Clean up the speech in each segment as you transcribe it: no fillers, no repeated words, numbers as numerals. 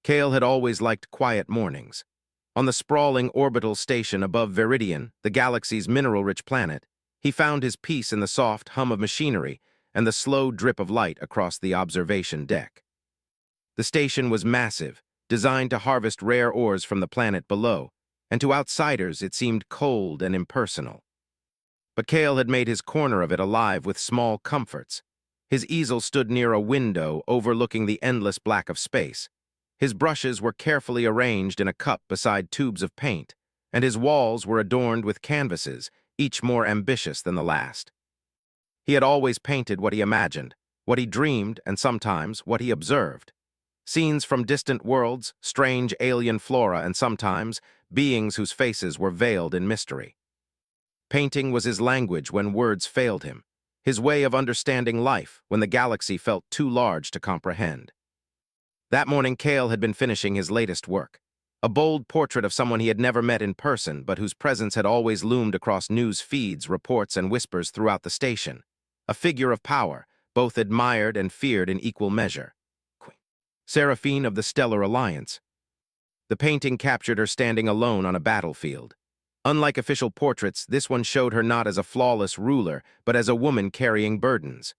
Kale had always liked quiet mornings. On the sprawling orbital station above Viridian, the galaxy's mineral-rich planet, he found his peace in the soft hum of machinery and the slow drip of light across the observation deck. The station was massive, designed to harvest rare ores from the planet below, and to outsiders it seemed cold and impersonal. But Kale had made his corner of it alive with small comforts. His easel stood near a window overlooking the endless black of space. His brushes were carefully arranged in a cup beside tubes of paint, and his walls were adorned with canvases, each more ambitious than the last. He had always painted what he imagined, what he dreamed, and sometimes what he observed. Scenes from distant worlds, strange alien flora, and sometimes beings whose faces were veiled in mystery. Painting was his language when words failed him, his way of understanding life when the galaxy felt too large to comprehend. That morning, Kale had been finishing his latest work, a bold portrait of someone he had never met in person but whose presence had always loomed across news feeds, reports, and whispers throughout the station, a figure of power, both admired and feared in equal measure. Seraphine of the Stellar Alliance. The painting captured her standing alone on a battlefield. Unlike official portraits, this one showed her not as a flawless ruler, but as a woman carrying burdens.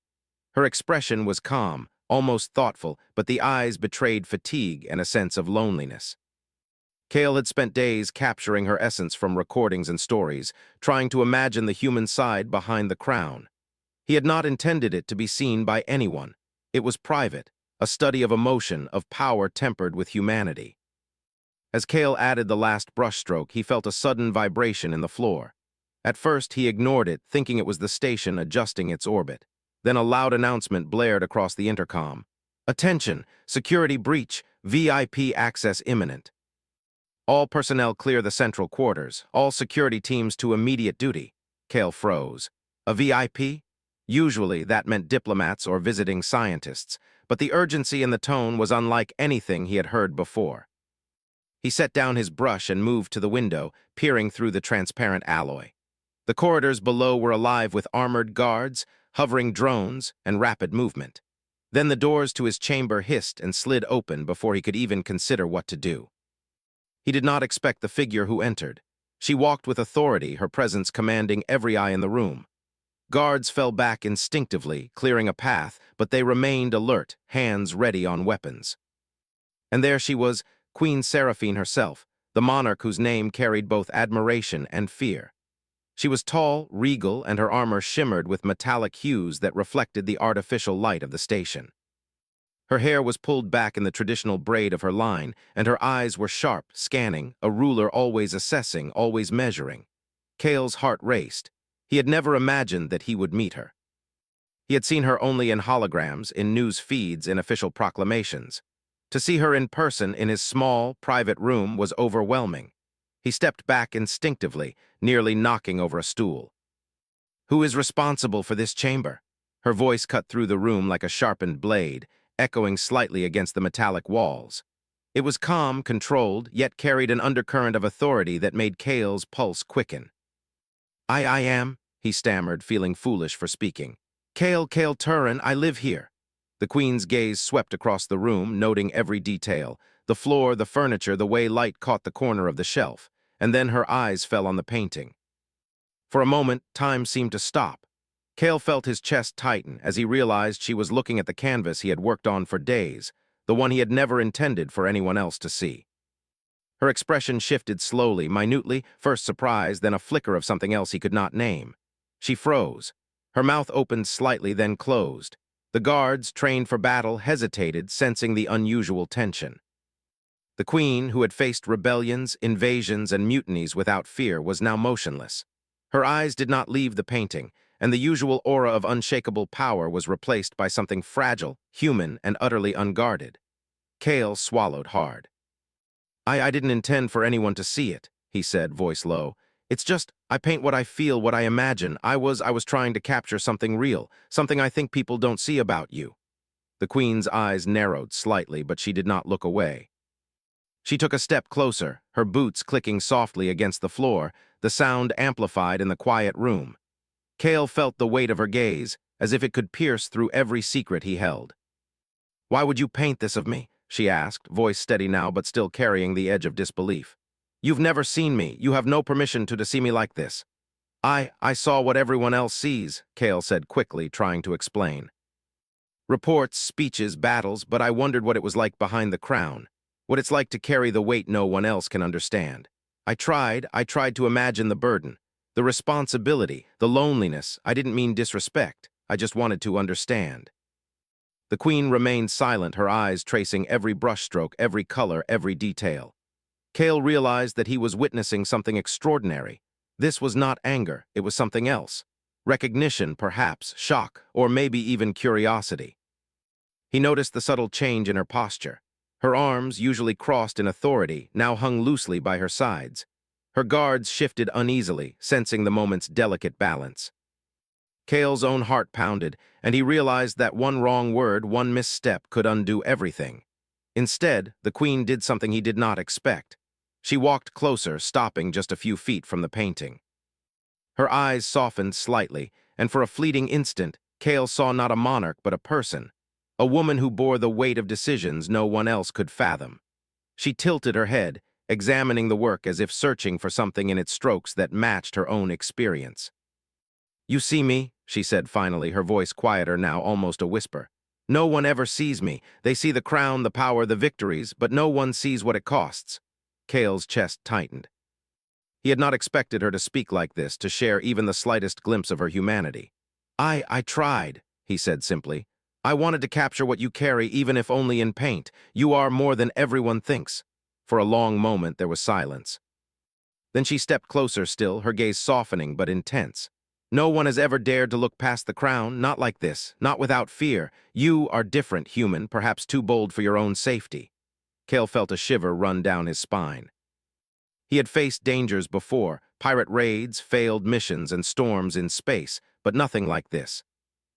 Her expression was calm, almost thoughtful, but the eyes betrayed fatigue and a sense of loneliness. Kale had spent days capturing her essence from recordings and stories, trying to imagine the human side behind the crown. He had not intended it to be seen by anyone. It was private, a study of emotion, of power tempered with humanity. As Kale added the last brushstroke, he felt a sudden vibration in the floor. At first, he ignored it, thinking it was the station adjusting its orbit. Then a loud announcement blared across the intercom. "Attention! Security breach! VIP access imminent. All personnel clear the central quarters. All security teams to immediate duty." Kale froze. A VIP? Usually, that meant diplomats or visiting scientists, but the urgency in the tone was unlike anything he had heard before. He set down his brush and moved to the window, peering through the transparent alloy. The corridors below were alive with armored guards, hovering drones, and rapid movement. Then the doors to his chamber hissed and slid open before he could even consider what to do. He did not expect the figure who entered. She walked with authority, her presence commanding every eye in the room. Guards fell back instinctively, clearing a path, but they remained alert, hands ready on weapons. And there she was, Queen Seraphine herself, the monarch whose name carried both admiration and fear. She was tall, regal, and her armor shimmered with metallic hues that reflected the artificial light of the station. Her hair was pulled back in the traditional braid of her line, and her eyes were sharp, scanning, a ruler always assessing, always measuring. Kale's heart raced. He had never imagined that he would meet her. He had seen her only in holograms, in news feeds, in official proclamations. To see her in person in his small, private room was overwhelming. He stepped back instinctively, nearly knocking over a stool. "Who is responsible for this chamber?" Her voice cut through the room like a sharpened blade, echoing slightly against the metallic walls. It was calm, controlled, yet carried an undercurrent of authority that made Kale's pulse quicken. I am," he stammered, feeling foolish for speaking. Kale Turin, I live here." The Queen's gaze swept across the room, noting every detail, the floor, the furniture, the way light caught the corner of the shelf, and then her eyes fell on the painting. For a moment, time seemed to stop. Kale felt his chest tighten as he realized she was looking at the canvas he had worked on for days, the one he had never intended for anyone else to see. Her expression shifted slowly, minutely, first surprise, then a flicker of something else he could not name. She froze. Her mouth opened slightly, then closed. The guards, trained for battle, hesitated, sensing the unusual tension. The Queen, who had faced rebellions, invasions, and mutinies without fear, was now motionless. Her eyes did not leave the painting, and the usual aura of unshakable power was replaced by something fragile, human, and utterly unguarded. Kale swallowed hard. I didn't intend for anyone to see it," he said, voice low. "It's just, I paint what I feel, what I imagine. I was trying to capture something real, something I think people don't see about you." The Queen's eyes narrowed slightly, but she did not look away. She took a step closer, her boots clicking softly against the floor, the sound amplified in the quiet room. Kale felt the weight of her gaze, as if it could pierce through every secret he held. "Why would you paint this of me? she asked, voice steady now but still carrying the edge of disbelief. "You've never seen me. You have no permission to see me like this." I saw what everyone else sees," Kale said quickly, trying to explain. "Reports, speeches, battles, but I wondered what it was like behind the crown. What it's like to carry the weight no one else can understand. I tried to imagine the burden, the responsibility, the loneliness. I didn't mean disrespect. I just wanted to understand." The queen remained silent, her eyes tracing every brushstroke, every color, every detail. Kale realized that he was witnessing something extraordinary. This was not anger, it was something else. Recognition, perhaps, shock, or maybe even curiosity. He noticed the subtle change in her posture. Her arms, usually crossed in authority, now hung loosely by her sides. Her guards shifted uneasily, sensing the moment's delicate balance. Kale's own heart pounded, and he realized that one wrong word, one misstep, could undo everything. Instead, the queen did something he did not expect. She walked closer, stopping just a few feet from the painting. Her eyes softened slightly, and for a fleeting instant, Kale saw not a monarch but a person, a woman who bore the weight of decisions no one else could fathom. She tilted her head, examining the work as if searching for something in its strokes that matched her own experience. "You see me," she said finally, her voice quieter now, almost a whisper. "No one ever sees me. They see the crown, the power, the victories, but no one sees what it costs." Kale's chest tightened. He had not expected her to speak like this, to share even the slightest glimpse of her humanity. I tried," he said simply. "I wanted to capture what you carry, even if only in paint. You are more than everyone thinks." For a long moment there was silence. Then she stepped closer still, her gaze softening but intense. "No one has ever dared to look past the crown, not like this, not without fear. You are different, human, perhaps too bold for your own safety." Kale felt a shiver run down his spine. He had faced dangers before, pirate raids, failed missions, and storms in space, but nothing like this.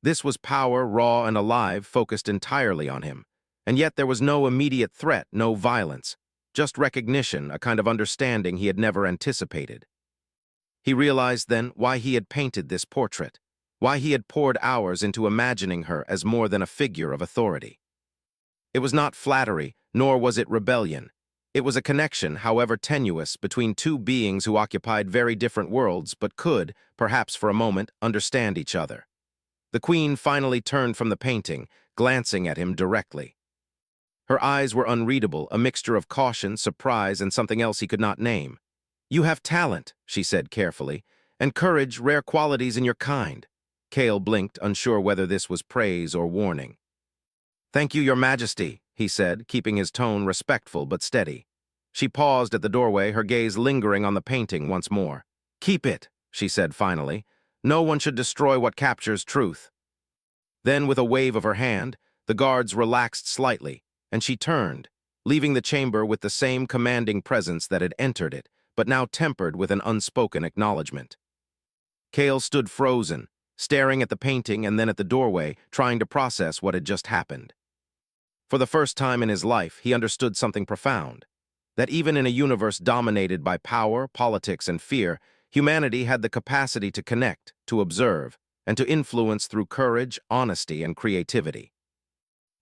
This was power, raw and alive, focused entirely on him. And yet there was no immediate threat, no violence. Just recognition, a kind of understanding he had never anticipated. He realized then why he had painted this portrait, why he had poured hours into imagining her as more than a figure of authority. It was not flattery, nor was it rebellion. It was a connection, however tenuous, between two beings who occupied very different worlds but could, perhaps for a moment, understand each other. The queen finally turned from the painting, glancing at him directly. Her eyes were unreadable, a mixture of caution, surprise, and something else he could not name. "You have talent," she said carefully, "and courage, rare qualities in your kind." Kale blinked, unsure whether this was praise or warning. "Thank you, Your Majesty," he said, keeping his tone respectful but steady. She paused at the doorway, her gaze lingering on the painting once more. "Keep it," she said finally. "No one should destroy what captures truth." Then, with a wave of her hand, the guards relaxed slightly, and she turned, leaving the chamber with the same commanding presence that had entered it, but now tempered with an unspoken acknowledgement. Kale stood frozen, staring at the painting and then at the doorway, trying to process what had just happened. For the first time in his life, he understood something profound, that even in a universe dominated by power, politics, and fear, humanity had the capacity to connect, to observe, and to influence through courage, honesty, and creativity.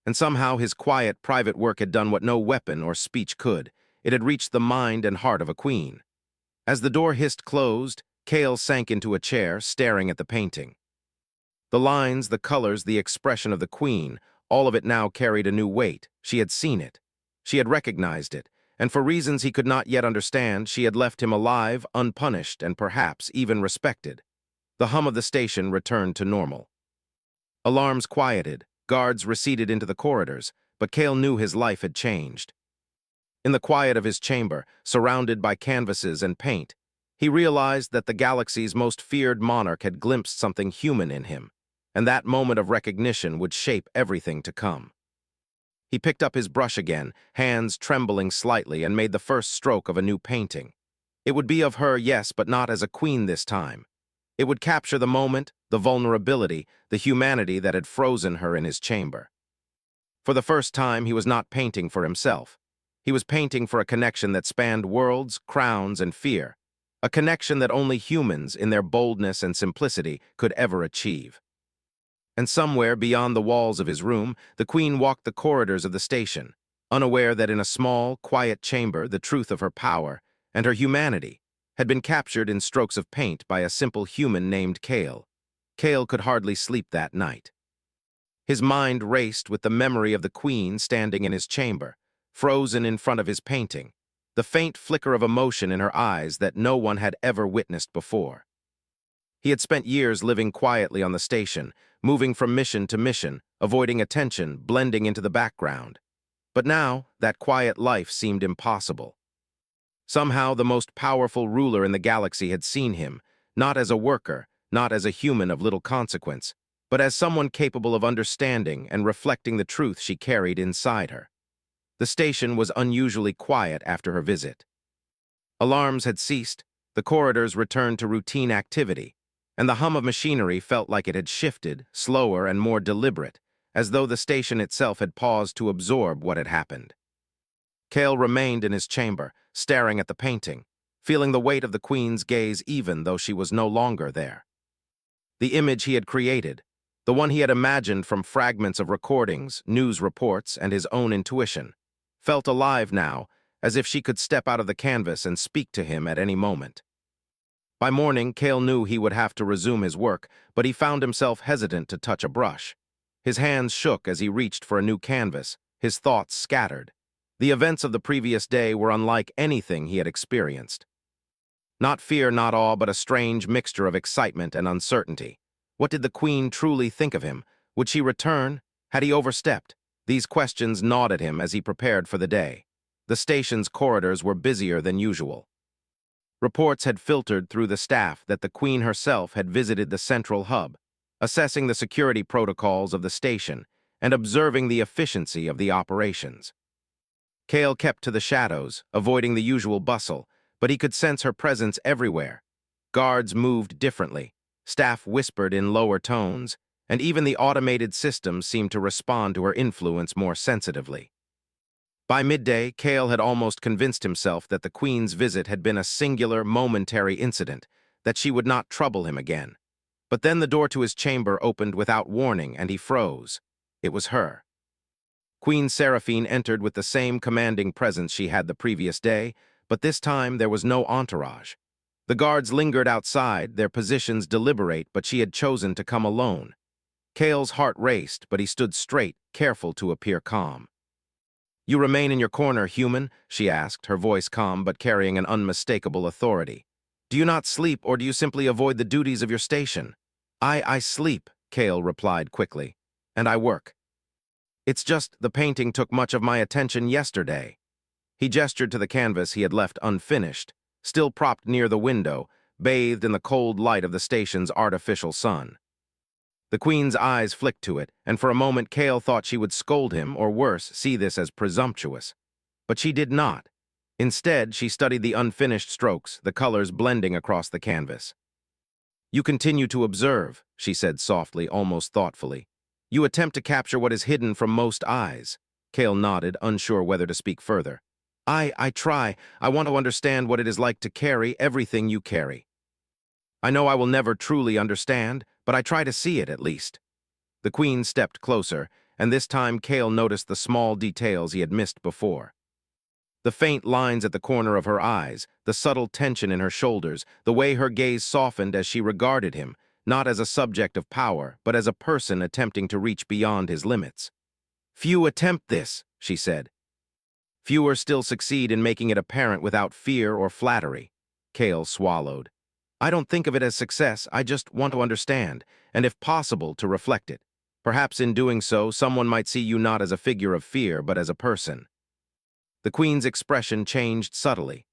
And somehow his quiet, private work had done what no weapon or speech could. It had reached the mind and heart of a queen. As the door hissed closed, Kale sank into a chair, staring at the painting. The lines, the colors, the expression of the queen, all of it now carried a new weight. She had seen it. She had recognized it, and for reasons he could not yet understand, she had left him alive, unpunished, and perhaps even respected. The hum of the station returned to normal. Alarms quieted, guards receded into the corridors, but Kale knew his life had changed. In the quiet of his chamber, surrounded by canvases and paint, he realized that the galaxy's most feared monarch had glimpsed something human in him, and that moment of recognition would shape everything to come. He picked up his brush again, hands trembling slightly, and made the first stroke of a new painting. It would be of her, yes, but not as a queen this time. It would capture the moment, the vulnerability, the humanity that had frozen her in his chamber. For the first time, he was not painting for himself. He was painting for a connection that spanned worlds, crowns, and fear, a connection that only humans, in their boldness and simplicity, could ever achieve. And somewhere beyond the walls of his room, the queen walked the corridors of the station. unaware that in a small, quiet chamber the truth of her power and her humanity had been captured in strokes of paint by a simple human named Kale. Kale could hardly sleep that night. His mind raced with the memory of the queen standing in his chamber, frozen in front of his painting, the faint flicker of emotion in her eyes that no one had ever witnessed before. He had spent years living quietly on the station, moving from mission to mission, avoiding attention, blending into the background. But now, that quiet life seemed impossible. Somehow, the most powerful ruler in the galaxy had seen him, not as a worker, not as a human of little consequence, but as someone capable of understanding and reflecting the truth she carried inside her. The station was unusually quiet after her visit. Alarms had ceased, the corridors returned to routine activity, and the hum of machinery felt like it had shifted, slower and more deliberate, as though the station itself had paused to absorb what had happened. Kale remained in his chamber, staring at the painting, feeling the weight of the queen's gaze even though she was no longer there. The image he had created, the one he had imagined from fragments of recordings, news reports, and his own intuition, felt alive now, as if she could step out of the canvas and speak to him at any moment. By morning, Kale knew he would have to resume his work, but he found himself hesitant to touch a brush. His hands shook as he reached for a new canvas, his thoughts scattered. The events of the previous day were unlike anything he had experienced. Not fear, not awe, but a strange mixture of excitement and uncertainty. What did the queen truly think of him? Would she return? Had he overstepped? These questions gnawed at him as he prepared for the day. The station's corridors were busier than usual. Reports had filtered through the staff that the queen herself had visited the central hub, assessing the security protocols of the station and observing the efficiency of the operations. Kale kept to the shadows, avoiding the usual bustle, but he could sense her presence everywhere. Guards moved differently, staff whispered in lower tones, and even the automated systems seemed to respond to her influence more sensitively. By midday, Kale had almost convinced himself that the queen's visit had been a singular, momentary incident, that she would not trouble him again. But then the door to his chamber opened without warning, and he froze. It was her. Queen Seraphine entered with the same commanding presence she had the previous day, but this time there was no entourage. The guards lingered outside, their positions deliberate, but she had chosen to come alone. Kale's heart raced, but he stood straight, careful to appear calm. "You remain in your corner, human?" she asked, her voice calm but carrying an unmistakable authority. "Do you not sleep, or do you simply avoid the duties of your station?" I sleep," Kale replied quickly, "and I work. It's just the painting took much of my attention yesterday." He gestured to the canvas he had left unfinished, still propped near the window, bathed in the cold light of the station's artificial sun. The queen's eyes flicked to it, and for a moment Kale thought she would scold him, or worse, see this as presumptuous. But she did not. Instead, she studied the unfinished strokes, the colors blending across the canvas. "You continue to observe," she said softly, almost thoughtfully. "You attempt to capture what is hidden from most eyes." Kale nodded, unsure whether to speak further. I try. I want to understand what it is like to carry everything you carry. I know I will never truly understand, but I try to see it at least." The queen stepped closer, and this time Kale noticed the small details he had missed before. The faint lines at the corner of her eyes, the subtle tension in her shoulders, the way her gaze softened as she regarded him, not as a subject of power, but as a person attempting to reach beyond his limits. "Few attempt this," she said. "Fewer still succeed in making it apparent without fear or flattery." Kale swallowed. "I don't think of it as success, I just want to understand, and if possible, to reflect it. Perhaps in doing so, someone might see you not as a figure of fear, but as a person." The queen's expression changed subtly.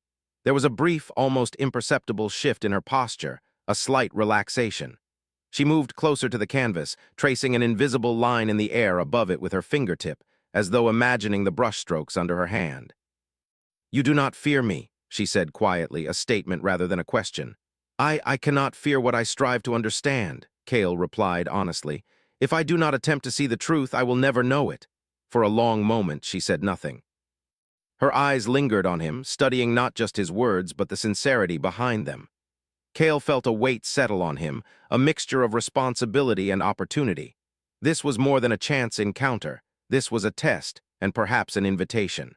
There was a brief, almost imperceptible shift in her posture, a slight relaxation. She moved closer to the canvas, tracing an invisible line in the air above it with her fingertip, as though imagining the brushstrokes under her hand. "You do not fear me," she said quietly, a statement rather than a question. I cannot fear what I strive to understand," Kale replied honestly. "If I do not attempt to see the truth, I will never know it." For a long moment, she said nothing. Her eyes lingered on him, studying not just his words, but the sincerity behind them. Kale felt a weight settle on him, a mixture of responsibility and opportunity. This was more than a chance encounter. This was a test, and perhaps an invitation.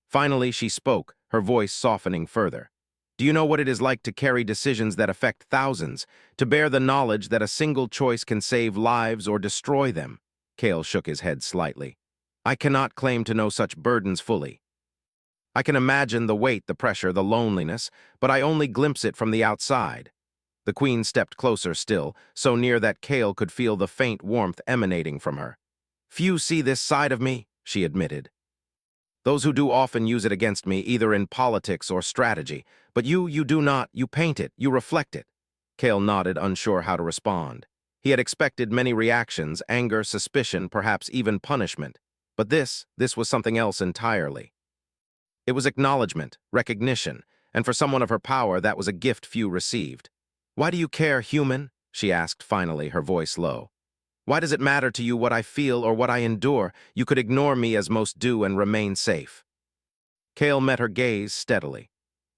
Finally, she spoke, her voice softening further. Do you know what it is like to carry decisions that affect thousands, to bear the knowledge that a single choice can save lives or destroy them? Cale shook his head slightly. I cannot claim to know such burdens fully. I can imagine the weight, the pressure, the loneliness, but I only glimpse it from the outside. The queen stepped closer still, so near that Cale could feel the faint warmth emanating from her. Few see this side of me, she admitted. Those who do often use it against me, either in politics or strategy. But you do not. You paint it. You reflect it. Cale nodded, unsure how to respond. He had expected many reactions, anger, suspicion, perhaps even punishment. But this was something else entirely. It was acknowledgement, recognition, and for someone of her power, that was a gift few received. Why do you care, human? She asked finally, her voice low. Why does it matter to you what I feel or what I endure? You could ignore me as most do and remain safe. Cale met her gaze steadily.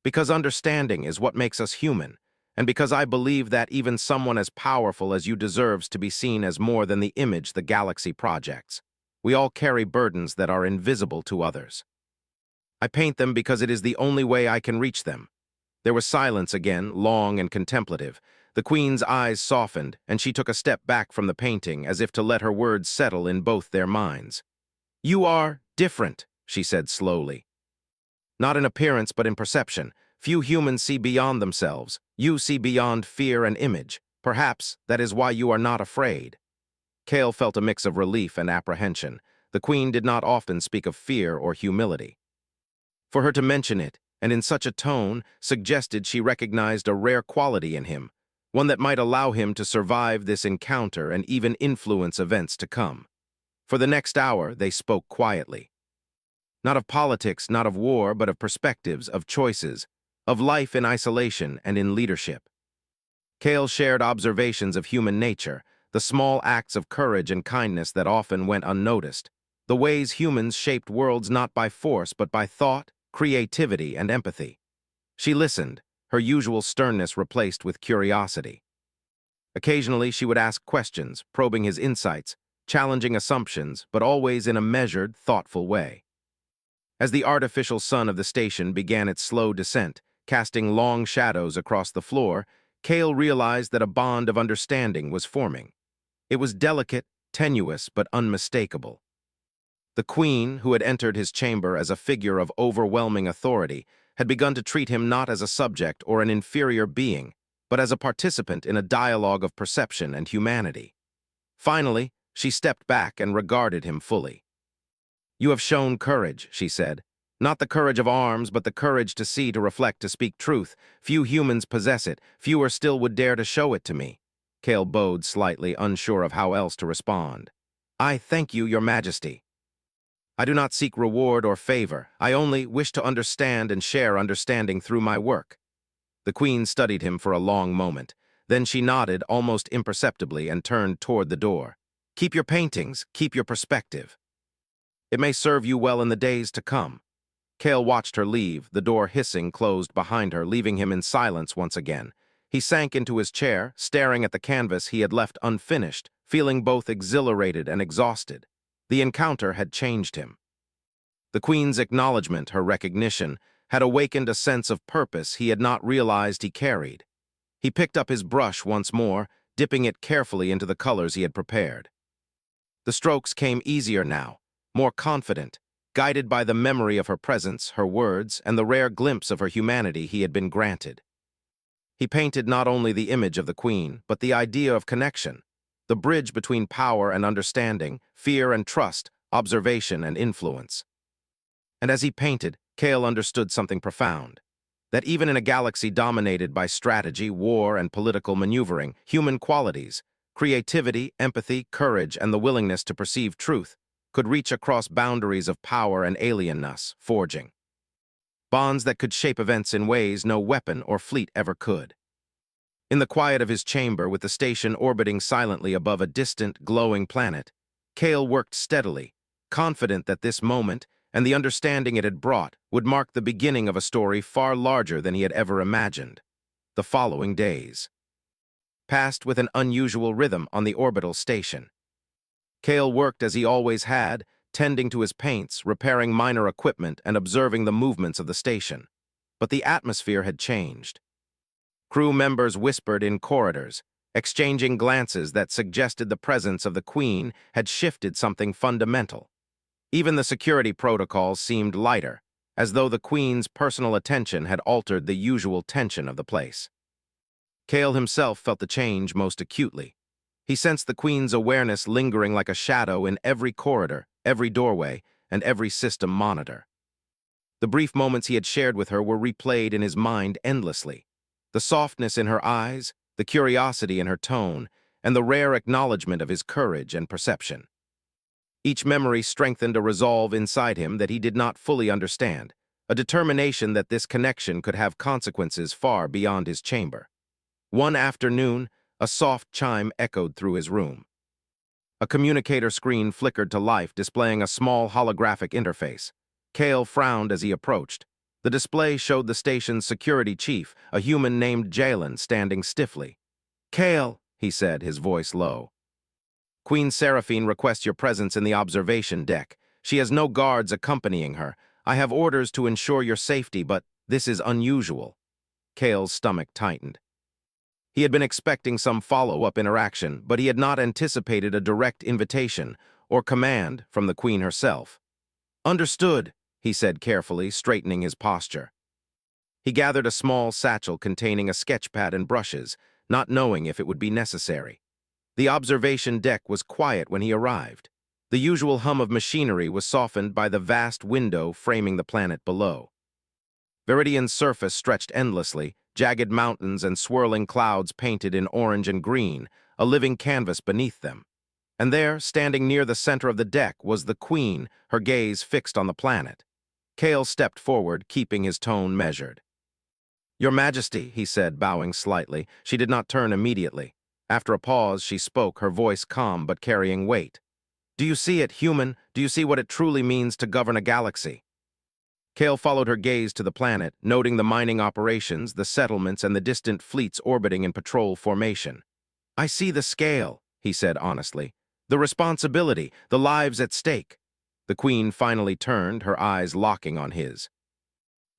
Because understanding is what makes us human, and because I believe that even someone as powerful as you deserves to be seen as more than the image the galaxy projects. We all carry burdens that are invisible to others. I paint them because it is the only way I can reach them. There was silence again, long and contemplative. The queen's eyes softened, and she took a step back from the painting as if to let her words settle in both their minds. You are different, she said slowly. Not in appearance, but in perception. Few humans see beyond themselves. You see beyond fear and image. Perhaps that is why you are not afraid. Cale felt a mix of relief and apprehension. The queen did not often speak of fear or humility. For her to mention it, and in such a tone, suggested she recognized a rare quality in him, one that might allow him to survive this encounter and even influence events to come. For the next hour, they spoke quietly. Not of politics, not of war, but of perspectives, of choices, of life in isolation and in leadership. Cale shared observations of human nature, the small acts of courage and kindness that often went unnoticed, the ways humans shaped worlds not by force but by thought, creativity, and empathy. She listened, her usual sternness replaced with curiosity. Occasionally, she would ask questions, probing his insights, challenging assumptions, but always in a measured, thoughtful way. As the artificial sun of the station began its slow descent, casting long shadows across the floor, Cale realized that a bond of understanding was forming. It was delicate, tenuous, but unmistakable. The queen, who had entered his chamber as a figure of overwhelming authority, had begun to treat him not as a subject or an inferior being, but as a participant in a dialogue of perception and humanity. Finally, she stepped back and regarded him fully. You have shown courage, she said. Not the courage of arms, but the courage to see, to reflect, to speak truth. Few humans possess it. Fewer still would dare to show it to me. Cale bowed slightly, unsure of how else to respond. I thank you, Your Majesty. I do not seek reward or favor. I only wish to understand and share understanding through my work. The queen studied him for a long moment. Then she nodded almost imperceptibly and turned toward the door. Keep your paintings, keep your perspective. It may serve you well in the days to come. Cale watched her leave, the door hissing closed behind her, leaving him in silence once again. He sank into his chair, staring at the canvas he had left unfinished, feeling both exhilarated and exhausted. The encounter had changed him. The queen's acknowledgement, her recognition, had awakened a sense of purpose he had not realized he carried. He picked up his brush once more, dipping it carefully into the colors he had prepared. The strokes came easier now, more confident, guided by the memory of her presence, her words, and the rare glimpse of her humanity he had been granted. He painted not only the image of the queen, but the idea of connection, the bridge between power and understanding, fear and trust, observation and influence. And as he painted, Cale understood something profound, that even in a galaxy dominated by strategy, war, and political maneuvering, human qualities, creativity, empathy, courage, and the willingness to perceive truth, could reach across boundaries of power and alienness, forging bonds that could shape events in ways no weapon or fleet ever could. In the quiet of his chamber, with the station orbiting silently above a distant, glowing planet, Cale worked steadily, confident that this moment, and the understanding it had brought, would mark the beginning of a story far larger than he had ever imagined. The following days passed with an unusual rhythm on the orbital station. Cale worked as he always had, tending to his paints, repairing minor equipment, and observing the movements of the station. But the atmosphere had changed. Crew members whispered in corridors, exchanging glances that suggested the presence of the Queen had shifted something fundamental. Even the security protocols seemed lighter, as though the Queen's personal attention had altered the usual tension of the place. Cale himself felt the change most acutely. He sensed the Queen's awareness lingering like a shadow in every corridor, every doorway, and every system monitor. The brief moments he had shared with her were replayed in his mind endlessly. The softness in her eyes, the curiosity in her tone, and the rare acknowledgement of his courage and perception. Each memory strengthened a resolve inside him that he did not fully understand, a determination that this connection could have consequences far beyond his chamber. One afternoon, a soft chime echoed through his room. A communicator screen flickered to life, displaying a small holographic interface. Cale frowned as he approached. The display showed the station's security chief, a human named Jalen, standing stiffly. "Cale," he said, his voice low. "Queen Seraphine requests your presence in the observation deck. She has no guards accompanying her. I have orders to ensure your safety, but this is unusual." Cale's stomach tightened. He had been expecting some follow-up interaction, but he had not anticipated a direct invitation or command from the Queen herself. "Understood," he said carefully, straightening his posture. He gathered a small satchel containing a sketchpad and brushes, not knowing if it would be necessary. The observation deck was quiet when he arrived. The usual hum of machinery was softened by the vast window framing the planet below. Viridian's surface stretched endlessly, jagged mountains and swirling clouds painted in orange and green, a living canvas beneath them. And there, standing near the center of the deck, was the Queen, her gaze fixed on the planet. Cale stepped forward, keeping his tone measured. "Your Majesty," he said, bowing slightly. She did not turn immediately. After a pause, she spoke, her voice calm but carrying weight. "Do you see it, human? Do you see what it truly means to govern a galaxy?" Cale followed her gaze to the planet, noting the mining operations, the settlements, and the distant fleets orbiting in patrol formation. "I see the scale," he said honestly. "The responsibility, the lives at stake." The Queen finally turned, her eyes locking on his.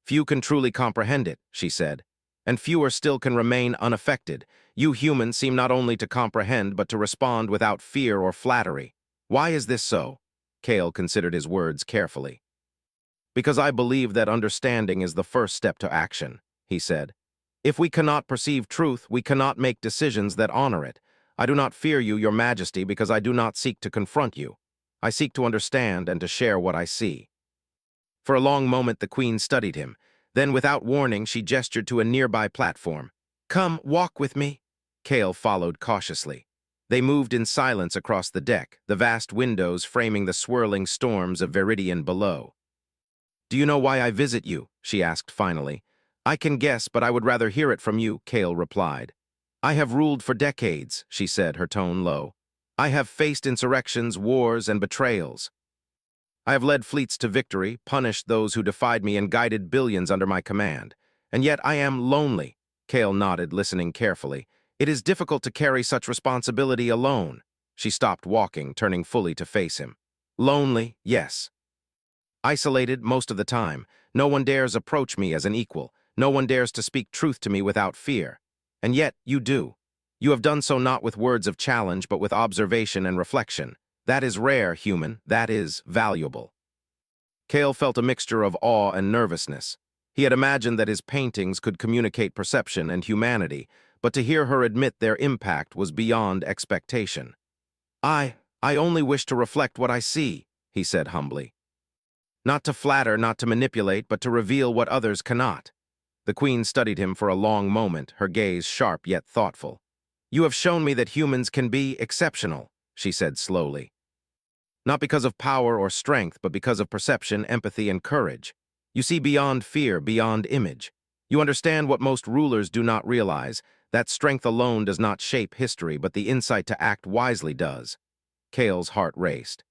"Few can truly comprehend it," she said, "and fewer still can remain unaffected. You humans seem not only to comprehend, but to respond without fear or flattery. Why is this so?" Cale considered his words carefully. "Because I believe that understanding is the first step to action," he said. "If we cannot perceive truth, we cannot make decisions that honor it. I do not fear you, Your Majesty, because I do not seek to confront you. I seek to understand and to share what I see." For a long moment the Queen studied him. Then, without warning, she gestured to a nearby platform. "Come, walk with me." Cale followed cautiously. They moved in silence across the deck, the vast windows framing the swirling storms of Viridian below. "Do you know why I visit you?" she asked finally. "I can guess, but I would rather hear it from you," Cale replied. "I have ruled for decades," she said, her tone low. "I have faced insurrections, wars, and betrayals. I have led fleets to victory, punished those who defied me, and guided billions under my command. And yet I am lonely." Cale nodded, listening carefully. "It is difficult to carry such responsibility alone." She stopped walking, turning fully to face him. "Lonely, yes. Isolated most of the time. No one dares approach me as an equal. No one dares to speak truth to me without fear. And yet, you do. You have done so not with words of challenge, but with observation and reflection. That is rare, human. That is valuable." Cale felt a mixture of awe and nervousness. He had imagined that his paintings could communicate perception and humanity, but to hear her admit their impact was beyond expectation. I only wish to reflect what I see," he said humbly. "Not to flatter, not to manipulate, but to reveal what others cannot." The Queen studied him for a long moment, her gaze sharp yet thoughtful. "You have shown me that humans can be exceptional," she said slowly. "Not because of power or strength, but because of perception, empathy, and courage. You see beyond fear, beyond image. You understand what most rulers do not realize, that strength alone does not shape history, but the insight to act wisely does." Cale's heart raced.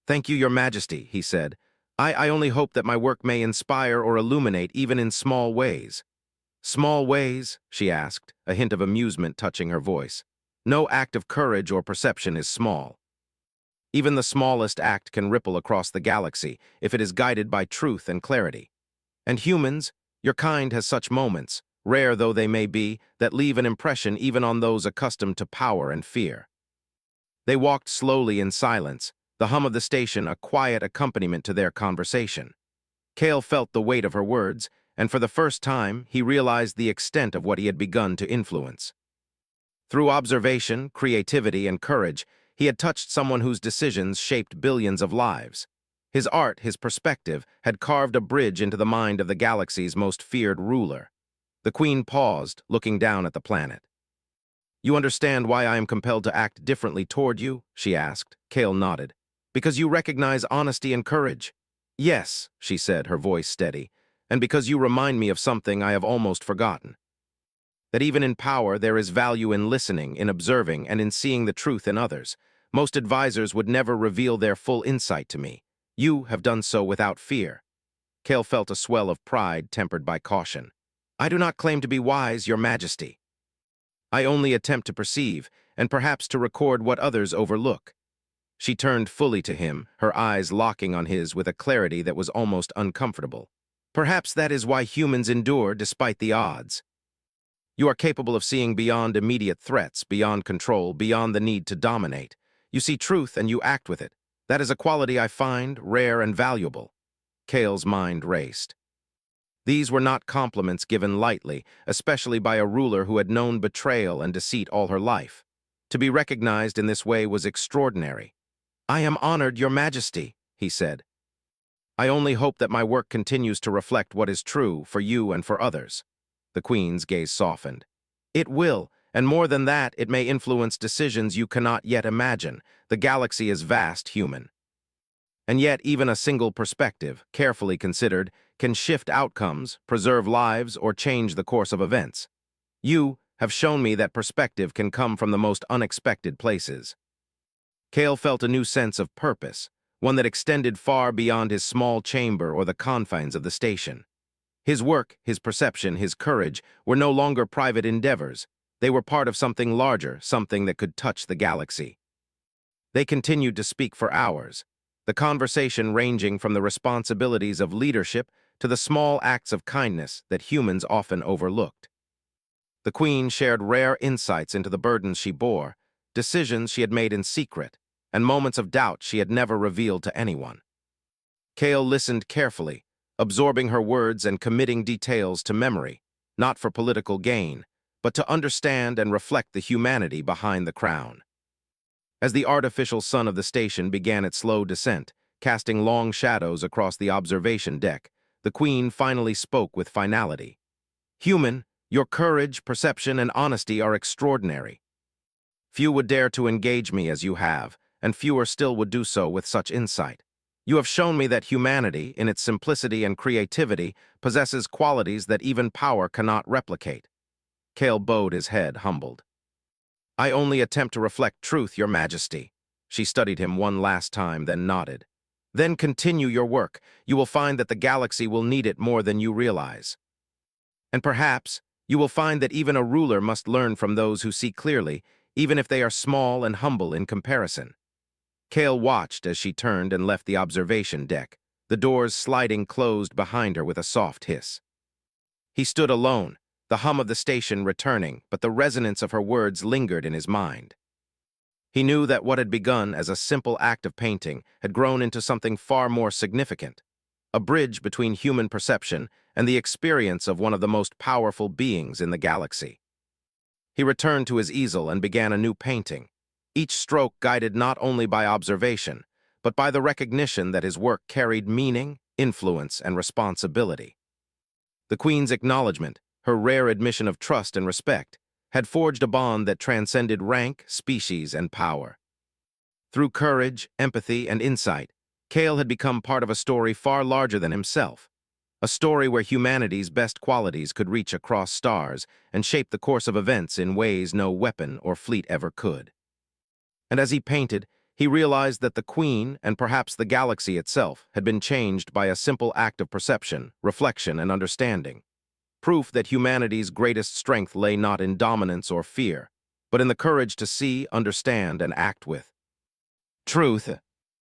"Thank you, Your Majesty," he said. I only hope that my work may inspire or illuminate even in small ways." "Small ways?" she asked, a hint of amusement touching her voice. "No act of courage or perception is small." Even the smallest act can ripple across the galaxy if it is guided by truth and clarity. And humans, your kind has such moments, rare though they may be, that leave an impression even on those accustomed to power and fear. They walked slowly in silence, the hum of the station a quiet accompaniment to their conversation. Cale felt the weight of her words, and for the first time, he realized the extent of what he had begun to influence. Through observation, creativity, and courage, he had touched someone whose decisions shaped billions of lives. His art, his perspective, had carved a bridge into the mind of the galaxy's most feared ruler. The Queen paused, looking down at the planet. "You understand why I am compelled to act differently toward you?" she asked. Cale nodded. "Because you recognize honesty and courage." "Yes," she said, her voice steady, "and because you remind me of something I have almost forgotten. That even in power there is value in listening, in observing, and in seeing the truth in others. Most advisors would never reveal their full insight to me. You have done so without fear." Cale felt a swell of pride tempered by caution. "I do not claim to be wise, Your Majesty. I only attempt to perceive, and perhaps to record what others overlook." She turned fully to him, her eyes locking on his with a clarity that was almost uncomfortable. "Perhaps that is why humans endure despite the odds. You are capable of seeing beyond immediate threats, beyond control, beyond the need to dominate. You see truth and you act with it. That is a quality I find rare and valuable." Cale's mind raced. These were not compliments given lightly, especially by a ruler who had known betrayal and deceit all her life. To be recognized in this way was extraordinary. "I am honored, Your Majesty," he said. "I only hope that my work continues to reflect what is true for you and for others." The Queen's gaze softened. "It will, and more than that, it may influence decisions you cannot yet imagine. The galaxy is vast, human. And yet even a single perspective, carefully considered, can shift outcomes, preserve lives, or change the course of events. You have shown me that perspective can come from the most unexpected places." Cale felt a new sense of purpose, one that extended far beyond his small chamber or the confines of the station. His work, his perception, his courage were no longer private endeavors. They were part of something larger, something that could touch the galaxy. They continued to speak for hours, the conversation ranging from the responsibilities of leadership to the small acts of kindness that humans often overlooked. The Queen shared rare insights into the burdens she bore, decisions she had made in secret, and moments of doubt she had never revealed to anyone. Cale listened carefully, absorbing her words and committing details to memory, not for political gain, but to understand and reflect the humanity behind the crown. As the artificial sun of the station began its slow descent, casting long shadows across the observation deck, the Queen finally spoke with finality. "Human, your courage, perception, and honesty are extraordinary. Few would dare to engage me as you have, and fewer still would do so with such insight. You have shown me that humanity, in its simplicity and creativity, possesses qualities that even power cannot replicate." Cale bowed his head, humbled. "I only attempt to reflect truth, Your Majesty." She studied him one last time, then nodded. "Then continue your work. You will find that the galaxy will need it more than you realize. And perhaps you will find that even a ruler must learn from those who see clearly, even if they are small and humble in comparison." Cale watched as she turned and left the observation deck, the doors sliding closed behind her with a soft hiss. He stood alone, the hum of the station returning, but the resonance of her words lingered in his mind. He knew that what had begun as a simple act of painting had grown into something far more significant, a bridge between human perception and the experience of one of the most powerful beings in the galaxy. He returned to his easel and began a new painting, each stroke guided not only by observation, but by the recognition that his work carried meaning, influence, and responsibility. The Queen's acknowledgement, her rare admission of trust and respect, had forged a bond that transcended rank, species, and power. Through courage, empathy, and insight, Cale had become part of a story far larger than himself, a story where humanity's best qualities could reach across stars and shape the course of events in ways no weapon or fleet ever could. And as he painted, he realized that the Queen, and perhaps the galaxy itself, had been changed by a simple act of perception, reflection, and understanding. Proof that humanity's greatest strength lay not in dominance or fear, but in the courage to see, understand, and act with Truth,